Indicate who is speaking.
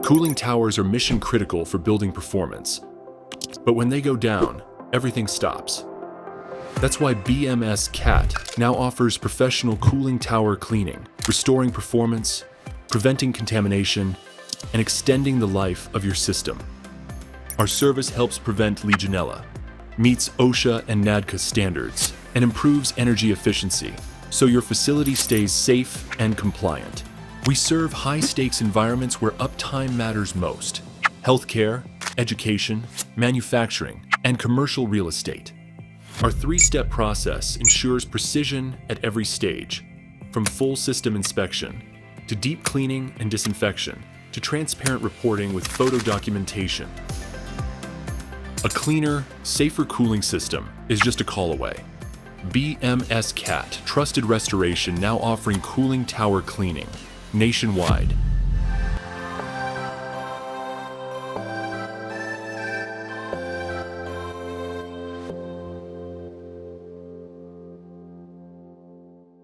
Speaker 1: Cooling towers are mission critical for building performance. But when they go down, everything stops. That's why BMS CAT now offers professional cooling tower cleaning, restoring performance, preventing contamination, and extending the life of your system. Our service helps prevent Legionella, meets OSHA and NADCA standards, and improves energy efficiency, so your facility stays safe and compliant. We serve high-stakes environments where uptime matters most: healthcare, education, manufacturing, and commercial real estate. Our three-step process ensures precision at every stage, from full system inspection to deep cleaning and disinfection to transparent reporting with photo documentation. A cleaner, safer cooling system is just a call away. BMS CAT, trusted restoration, now offering cooling tower cleaning nationwide.